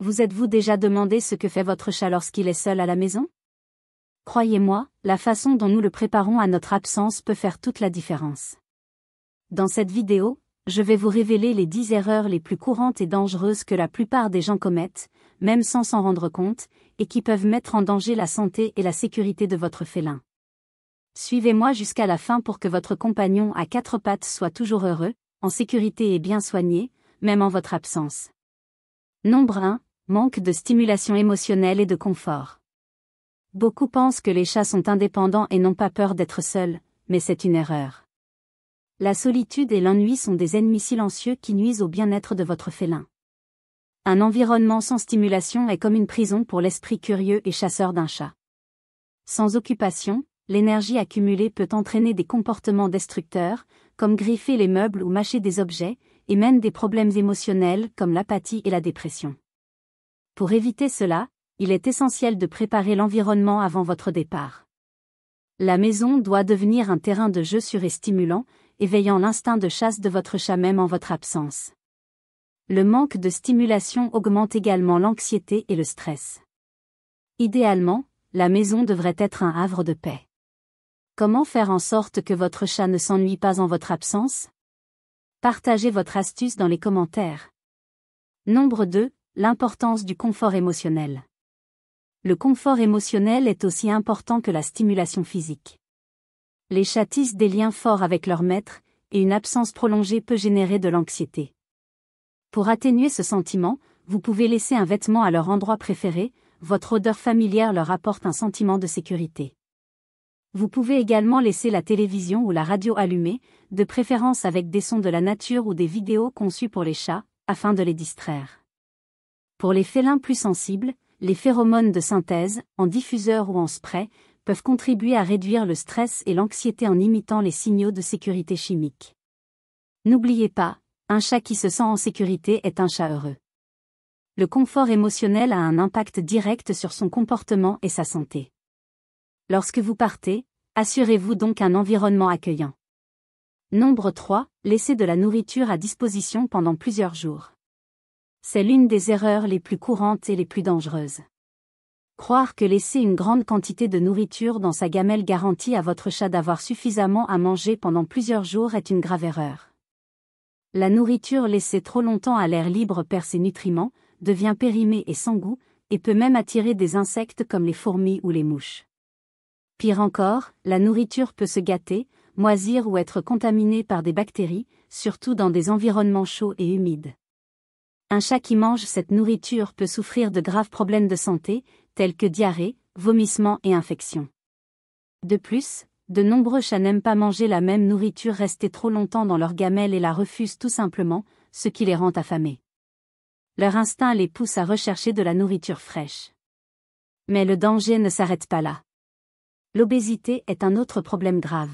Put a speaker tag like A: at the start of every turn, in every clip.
A: Vous êtes-vous déjà demandé ce que fait votre chat lorsqu'il est seul à la maison? Croyez-moi, la façon dont nous le préparons à notre absence peut faire toute la différence. Dans cette vidéo, je vais vous révéler les 10 erreurs les plus courantes et dangereuses que la plupart des gens commettent, même sans s'en rendre compte, et qui peuvent mettre en danger la santé et la sécurité de votre félin. Suivez-moi jusqu'à la fin pour que votre compagnon à quatre pattes soit toujours heureux, en sécurité et bien soigné, même en votre absence. Nombre 1. Manque de stimulation émotionnelle et de confort. Beaucoup pensent que les chats sont indépendants et n'ont pas peur d'être seuls, mais c'est une erreur. La solitude et l'ennui sont des ennemis silencieux qui nuisent au bien-être de votre félin. Un environnement sans stimulation est comme une prison pour l'esprit curieux et chasseur d'un chat. Sans occupation, l'énergie accumulée peut entraîner des comportements destructeurs, comme griffer les meubles ou mâcher des objets, et même des problèmes émotionnels comme l'apathie et la dépression. Pour éviter cela, il est essentiel de préparer l'environnement avant votre départ. La maison doit devenir un terrain de jeu sûr et stimulant, éveillant l'instinct de chasse de votre chat même en votre absence. Le manque de stimulation augmente également l'anxiété et le stress. Idéalement, la maison devrait être un havre de paix. Comment faire en sorte que votre chat ne s'ennuie pas en votre absence? Partagez votre astuce dans les commentaires. Nombre 2. L'importance du confort émotionnel. Le confort émotionnel est aussi important que la stimulation physique. Les chats tissent des liens forts avec leur maître, et une absence prolongée peut générer de l'anxiété. Pour atténuer ce sentiment, vous pouvez laisser un vêtement à leur endroit préféré, votre odeur familière leur apporte un sentiment de sécurité. Vous pouvez également laisser la télévision ou la radio allumée, de préférence avec des sons de la nature ou des vidéos conçues pour les chats, afin de les distraire. Pour les félins plus sensibles, les phéromones de synthèse, en diffuseur ou en spray, peuvent contribuer à réduire le stress et l'anxiété en imitant les signaux de sécurité chimique. N'oubliez pas, un chat qui se sent en sécurité est un chat heureux. Le confort émotionnel a un impact direct sur son comportement et sa santé. Lorsque vous partez, assurez-vous donc un environnement accueillant. Nombre 3. Laissez de la nourriture à disposition pendant plusieurs jours. C'est l'une des erreurs les plus courantes et les plus dangereuses. Croire que laisser une grande quantité de nourriture dans sa gamelle garantit à votre chat d'avoir suffisamment à manger pendant plusieurs jours est une grave erreur. La nourriture laissée trop longtemps à l'air libre perd ses nutriments, devient périmée et sans goût, et peut même attirer des insectes comme les fourmis ou les mouches. Pire encore, la nourriture peut se gâter, moisir ou être contaminée par des bactéries, surtout dans des environnements chauds et humides. Un chat qui mange cette nourriture peut souffrir de graves problèmes de santé, tels que diarrhée, vomissements et infections. De plus, de nombreux chats n'aiment pas manger la même nourriture restée trop longtemps dans leur gamelle et la refusent tout simplement, ce qui les rend affamés. Leur instinct les pousse à rechercher de la nourriture fraîche. Mais le danger ne s'arrête pas là. L'obésité est un autre problème grave.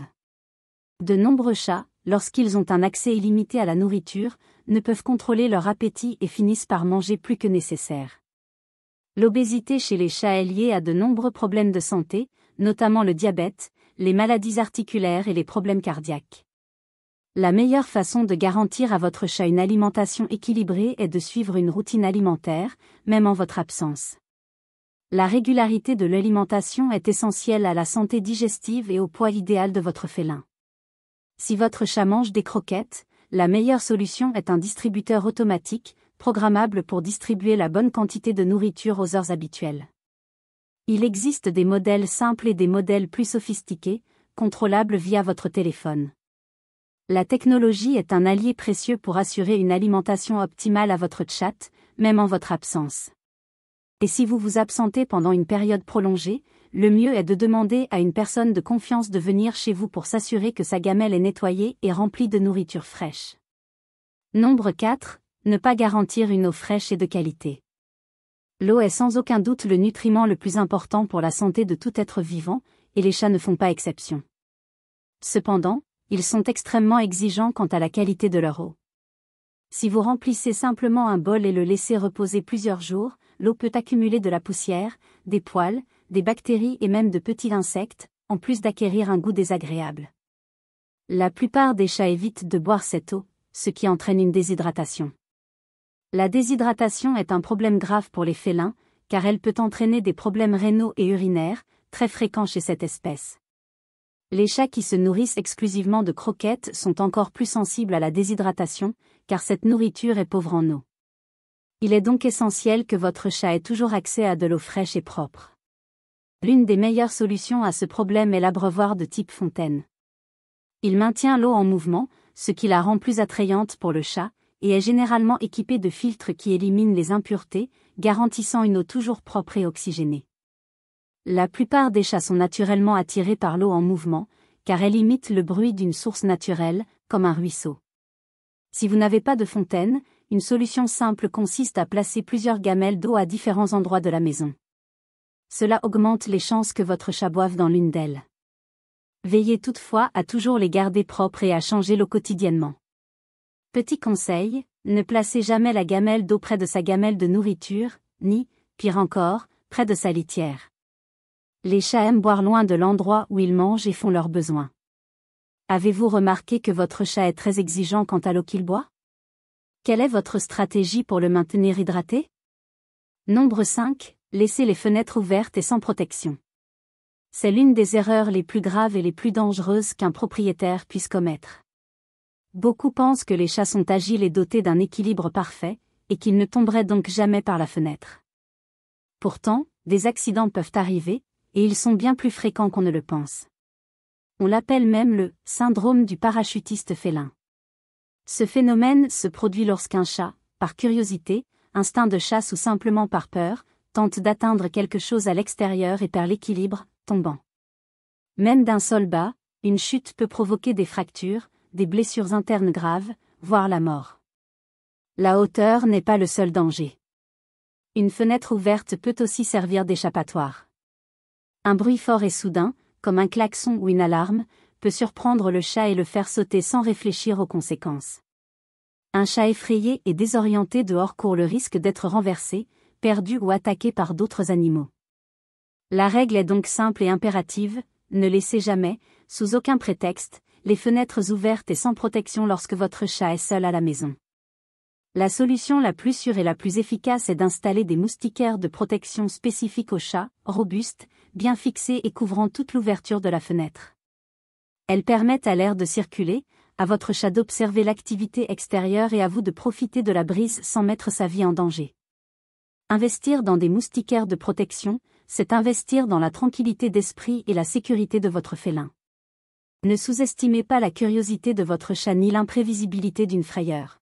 A: De nombreux chats, lorsqu'ils ont un accès illimité à la nourriture, ne peuvent contrôler leur appétit et finissent par manger plus que nécessaire. L'obésité chez les chats est liée à de nombreux problèmes de santé, notamment le diabète, les maladies articulaires et les problèmes cardiaques. La meilleure façon de garantir à votre chat une alimentation équilibrée est de suivre une routine alimentaire, même en votre absence. La régularité de l'alimentation est essentielle à la santé digestive et au poids idéal de votre félin. Si votre chat mange des croquettes, la meilleure solution est un distributeur automatique, programmable pour distribuer la bonne quantité de nourriture aux heures habituelles. Il existe des modèles simples et des modèles plus sophistiqués, contrôlables via votre téléphone. La technologie est un allié précieux pour assurer une alimentation optimale à votre chat, même en votre absence. Et si vous vous absentez pendant une période prolongée, le mieux est de demander à une personne de confiance de venir chez vous pour s'assurer que sa gamelle est nettoyée et remplie de nourriture fraîche. Nombre 4. Ne pas garantir une eau fraîche et de qualité. L'eau est sans aucun doute le nutriment le plus important pour la santé de tout être vivant, et les chats ne font pas exception. Cependant, ils sont extrêmement exigeants quant à la qualité de leur eau. Si vous remplissez simplement un bol et le laissez reposer plusieurs jours, l'eau peut accumuler de la poussière, des poils, des bactéries et même de petits insectes, en plus d'acquérir un goût désagréable. La plupart des chats évitent de boire cette eau, ce qui entraîne une déshydratation. La déshydratation est un problème grave pour les félins, car elle peut entraîner des problèmes rénaux et urinaires, très fréquents chez cette espèce. Les chats qui se nourrissent exclusivement de croquettes sont encore plus sensibles à la déshydratation, car cette nourriture est pauvre en eau. Il est donc essentiel que votre chat ait toujours accès à de l'eau fraîche et propre. L'une des meilleures solutions à ce problème est l'abreuvoir de type fontaine. Il maintient l'eau en mouvement, ce qui la rend plus attrayante pour le chat, et est généralement équipé de filtres qui éliminent les impuretés, garantissant une eau toujours propre et oxygénée. La plupart des chats sont naturellement attirés par l'eau en mouvement, car elle imite le bruit d'une source naturelle, comme un ruisseau. Si vous n'avez pas de fontaine, une solution simple consiste à placer plusieurs gamelles d'eau à différents endroits de la maison. Cela augmente les chances que votre chat boive dans l'une d'elles. Veillez toutefois à toujours les garder propres et à changer l'eau quotidiennement. Petit conseil, ne placez jamais la gamelle d'eau près de sa gamelle de nourriture, ni, pire encore, près de sa litière. Les chats aiment boire loin de l'endroit où ils mangent et font leurs besoins. Avez-vous remarqué que votre chat est très exigeant quant à l'eau qu'il boit? Quelle est votre stratégie pour le maintenir hydraté? Nombre 5, laissez les fenêtres ouvertes et sans protection. C'est l'une des erreurs les plus graves et les plus dangereuses qu'un propriétaire puisse commettre. Beaucoup pensent que les chats sont agiles et dotés d'un équilibre parfait, et qu'ils ne tomberaient donc jamais par la fenêtre. Pourtant, des accidents peuvent arriver, et ils sont bien plus fréquents qu'on ne le pense. On l'appelle même le « syndrome du parachutiste félin ». Ce phénomène se produit lorsqu'un chat, par curiosité, instinct de chasse ou simplement par peur, tente d'atteindre quelque chose à l'extérieur et perd l'équilibre, tombant. Même d'un sol bas, une chute peut provoquer des fractures, des blessures internes graves, voire la mort. La hauteur n'est pas le seul danger. Une fenêtre ouverte peut aussi servir d'échappatoire. Un bruit fort et soudain, comme un klaxon ou une alarme, peut surprendre le chat et le faire sauter sans réfléchir aux conséquences. Un chat effrayé et désorienté dehors court le risque d'être renversé, perdu ou attaqué par d'autres animaux. La règle est donc simple et impérative, ne laissez jamais, sous aucun prétexte, les fenêtres ouvertes et sans protection lorsque votre chat est seul à la maison. La solution la plus sûre et la plus efficace est d'installer des moustiquaires de protection spécifiques aux chats, robustes, bien fixés et couvrant toute l'ouverture de la fenêtre. Elles permettent à l'air de circuler, à votre chat d'observer l'activité extérieure et à vous de profiter de la brise sans mettre sa vie en danger. Investir dans des moustiquaires de protection, c'est investir dans la tranquillité d'esprit et la sécurité de votre félin. Ne sous-estimez pas la curiosité de votre chat ni l'imprévisibilité d'une frayeur.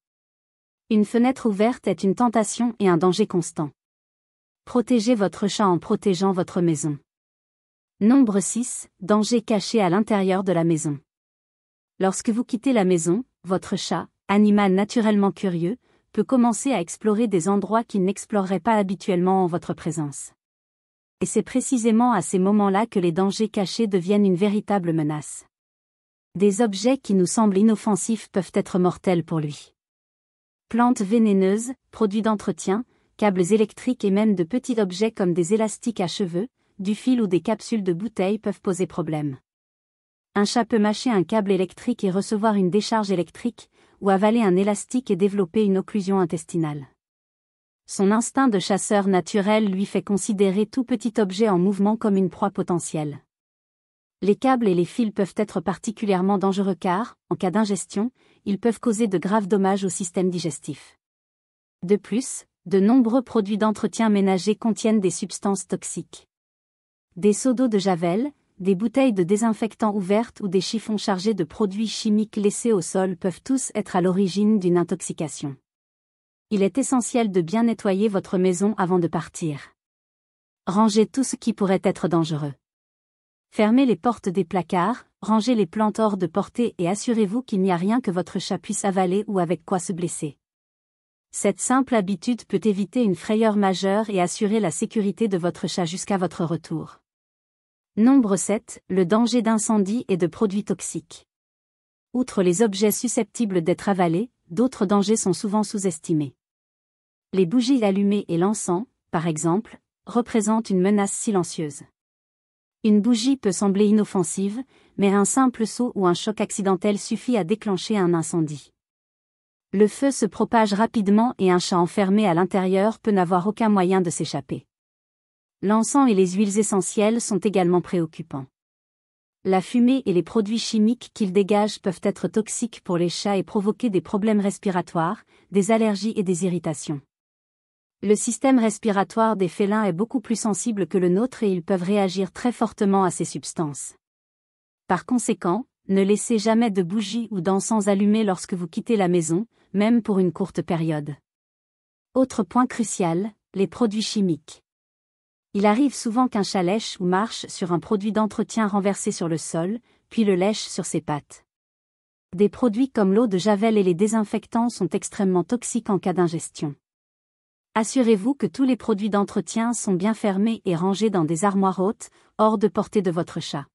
A: Une fenêtre ouverte est une tentation et un danger constant. Protégez votre chat en protégeant votre maison. Nombre 6, danger caché à l'intérieur de la maison. Lorsque vous quittez la maison, votre chat, animal naturellement curieux, peut commencer à explorer des endroits qu'il n'explorerait pas habituellement en votre présence. Et c'est précisément à ces moments-là que les dangers cachés deviennent une véritable menace. Des objets qui nous semblent inoffensifs peuvent être mortels pour lui. Plantes vénéneuses, produits d'entretien, câbles électriques et même de petits objets comme des élastiques à cheveux, du fil ou des capsules de bouteilles peuvent poser problème. Un chat peut mâcher un câble électrique et recevoir une décharge électrique, ou avaler un élastique et développer une occlusion intestinale. Son instinct de chasseur naturel lui fait considérer tout petit objet en mouvement comme une proie potentielle. Les câbles et les fils peuvent être particulièrement dangereux car, en cas d'ingestion, ils peuvent causer de graves dommages au système digestif. De plus, de nombreux produits d'entretien ménager contiennent des substances toxiques. Des seaux d'eau de javel, des bouteilles de désinfectant ouvertes ou des chiffons chargés de produits chimiques laissés au sol peuvent tous être à l'origine d'une intoxication. Il est essentiel de bien nettoyer votre maison avant de partir. Rangez tout ce qui pourrait être dangereux. Fermez les portes des placards, rangez les plantes hors de portée et assurez-vous qu'il n'y a rien que votre chat puisse avaler ou avec quoi se blesser. Cette simple habitude peut éviter une frayeur majeure et assurer la sécurité de votre chat jusqu'à votre retour. Nombre 7, le danger d'incendie et de produits toxiques. Outre les objets susceptibles d'être avalés, d'autres dangers sont souvent sous-estimés. Les bougies allumées et l'encens, par exemple, représentent une menace silencieuse. Une bougie peut sembler inoffensive, mais un simple saut ou un choc accidentel suffit à déclencher un incendie. Le feu se propage rapidement et un chat enfermé à l'intérieur peut n'avoir aucun moyen de s'échapper. L'encens et les huiles essentielles sont également préoccupants. La fumée et les produits chimiques qu'ils dégagent peuvent être toxiques pour les chats et provoquer des problèmes respiratoires, des allergies et des irritations. Le système respiratoire des félins est beaucoup plus sensible que le nôtre et ils peuvent réagir très fortement à ces substances. Par conséquent, ne laissez jamais de bougies ou d'encens allumés lorsque vous quittez la maison, même pour une courte période. Autre point crucial, les produits chimiques. Il arrive souvent qu'un chat lèche ou marche sur un produit d'entretien renversé sur le sol, puis le lèche sur ses pattes. Des produits comme l'eau de Javel et les désinfectants sont extrêmement toxiques en cas d'ingestion. Assurez-vous que tous les produits d'entretien sont bien fermés et rangés dans des armoires hautes, hors de portée de votre chat.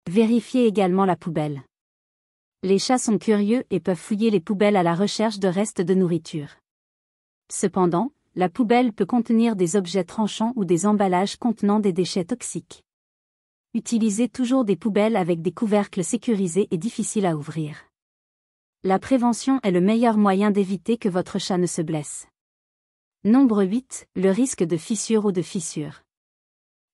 A: Vérifiez également la poubelle. Les chats sont curieux et peuvent fouiller les poubelles à la recherche de restes de nourriture. Cependant, la poubelle peut contenir des objets tranchants ou des emballages contenant des déchets toxiques. Utilisez toujours des poubelles avec des couvercles sécurisés et difficiles à ouvrir. La prévention est le meilleur moyen d'éviter que votre chat ne se blesse. Nombre 8, le risque de fissure ou de fissure.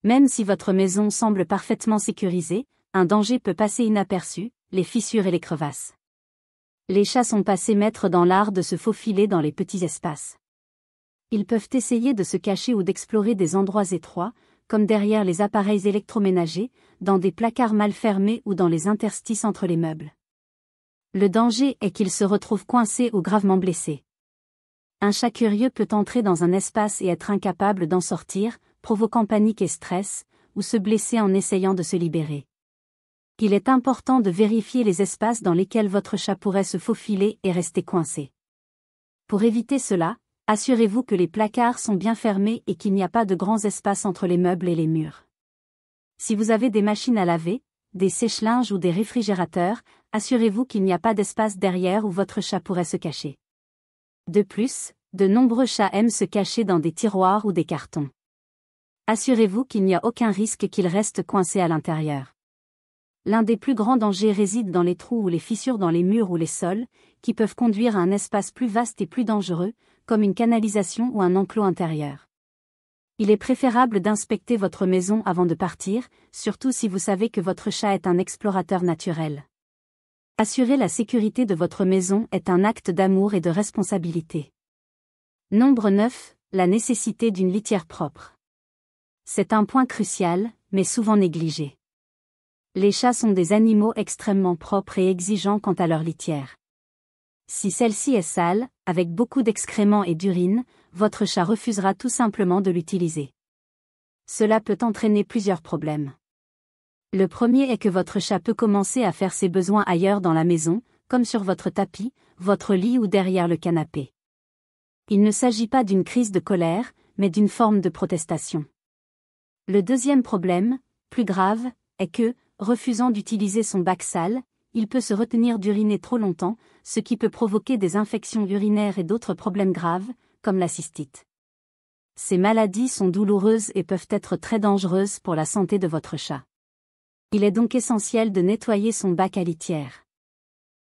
A: Même si votre maison semble parfaitement sécurisée, un danger peut passer inaperçu, les fissures et les crevasses. Les chats sont passés maîtres dans l'art de se faufiler dans les petits espaces. Ils peuvent essayer de se cacher ou d'explorer des endroits étroits, comme derrière les appareils électroménagers, dans des placards mal fermés ou dans les interstices entre les meubles. Le danger est qu'ils se retrouvent coincés ou gravement blessés. Un chat curieux peut entrer dans un espace et être incapable d'en sortir, provoquant panique et stress, ou se blesser en essayant de se libérer. Il est important de vérifier les espaces dans lesquels votre chat pourrait se faufiler et rester coincé. Pour éviter cela, assurez-vous que les placards sont bien fermés et qu'il n'y a pas de grands espaces entre les meubles et les murs. Si vous avez des machines à laver, des sèche-linges ou des réfrigérateurs, assurez-vous qu'il n'y a pas d'espace derrière où votre chat pourrait se cacher. De plus, de nombreux chats aiment se cacher dans des tiroirs ou des cartons. Assurez-vous qu'il n'y a aucun risque qu'ils restent coincés à l'intérieur. L'un des plus grands dangers réside dans les trous ou les fissures dans les murs ou les sols, qui peuvent conduire à un espace plus vaste et plus dangereux, comme une canalisation ou un enclos intérieur. Il est préférable d'inspecter votre maison avant de partir, surtout si vous savez que votre chat est un explorateur naturel. Assurer la sécurité de votre maison est un acte d'amour et de responsabilité. Nombre 9, la nécessité d'une litière propre. C'est un point crucial, mais souvent négligé. Les chats sont des animaux extrêmement propres et exigeants quant à leur litière. Si celle-ci est sale, avec beaucoup d'excréments et d'urine, votre chat refusera tout simplement de l'utiliser. Cela peut entraîner plusieurs problèmes. Le premier est que votre chat peut commencer à faire ses besoins ailleurs dans la maison, comme sur votre tapis, votre lit ou derrière le canapé. Il ne s'agit pas d'une crise de colère, mais d'une forme de protestation. Le deuxième problème, plus grave, est que, refusant d'utiliser son bac sale, il peut se retenir d'uriner trop longtemps, ce qui peut provoquer des infections urinaires et d'autres problèmes graves, comme la cystite. Ces maladies sont douloureuses et peuvent être très dangereuses pour la santé de votre chat. Il est donc essentiel de nettoyer son bac à litière.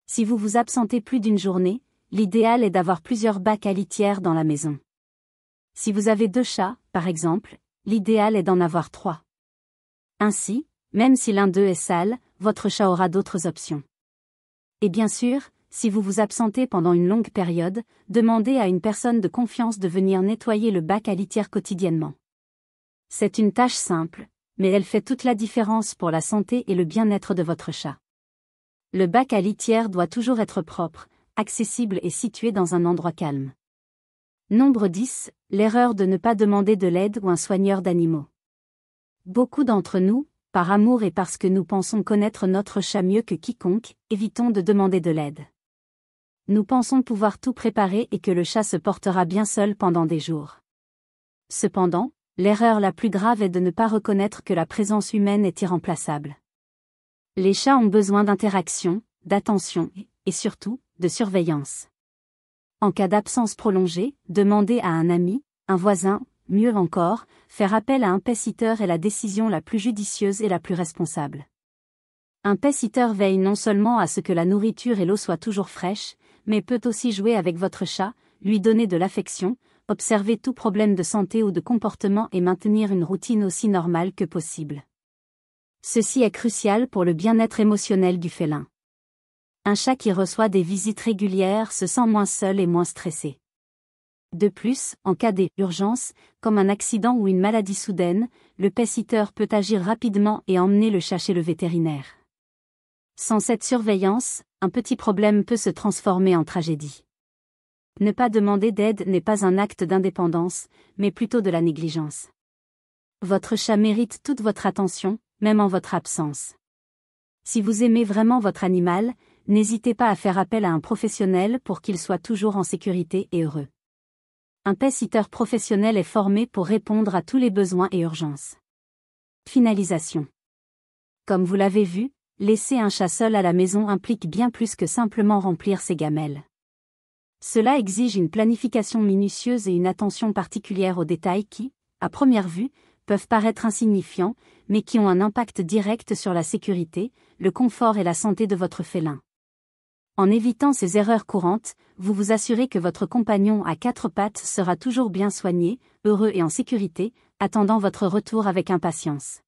A: Si vous vous absentez plus d'une journée, l'idéal est d'avoir plusieurs bacs à litière dans la maison. Si vous avez 2 chats, par exemple, l'idéal est d'en avoir 3. Ainsi, même si l'un d'eux est sale, votre chat aura d'autres options. Et bien sûr, si vous vous absentez pendant une longue période, demandez à une personne de confiance de venir nettoyer le bac à litière quotidiennement. C'est une tâche simple, mais elle fait toute la différence pour la santé et le bien-être de votre chat. Le bac à litière doit toujours être propre, accessible et situé dans un endroit calme. Nombre 10, l'erreur de ne pas demander de l'aide ou un soigneur d'animaux. Beaucoup d'entre nous, par amour et parce que nous pensons connaître notre chat mieux que quiconque, évitons de demander de l'aide. Nous pensons pouvoir tout préparer et que le chat se portera bien seul pendant des jours. Cependant, l'erreur la plus grave est de ne pas reconnaître que la présence humaine est irremplaçable. Les chats ont besoin d'interaction, d'attention et surtout, de surveillance. En cas d'absence prolongée, demandez à un ami, un voisin, mieux encore, faire appel à un pet-sitter est la décision la plus judicieuse et la plus responsable. Un pet-sitter veille non seulement à ce que la nourriture et l'eau soient toujours fraîches, mais peut aussi jouer avec votre chat, lui donner de l'affection, observer tout problème de santé ou de comportement et maintenir une routine aussi normale que possible. Ceci est crucial pour le bien-être émotionnel du félin. Un chat qui reçoit des visites régulières se sent moins seul et moins stressé. De plus, en cas d'urgence, comme un accident ou une maladie soudaine, le pet-sitter peut agir rapidement et emmener le chat chez le vétérinaire. Sans cette surveillance, un petit problème peut se transformer en tragédie. Ne pas demander d'aide n'est pas un acte d'indépendance, mais plutôt de la négligence. Votre chat mérite toute votre attention, même en votre absence. Si vous aimez vraiment votre animal, n'hésitez pas à faire appel à un professionnel pour qu'il soit toujours en sécurité et heureux. Un pet-sitter professionnel est formé pour répondre à tous les besoins et urgences. Finalisation. Comme vous l'avez vu, laisser un chat seul à la maison implique bien plus que simplement remplir ses gamelles. Cela exige une planification minutieuse et une attention particulière aux détails qui, à première vue, peuvent paraître insignifiants, mais qui ont un impact direct sur la sécurité, le confort et la santé de votre félin. En évitant ces erreurs courantes, vous vous assurez que votre compagnon à quatre pattes sera toujours bien soigné, heureux et en sécurité, attendant votre retour avec impatience.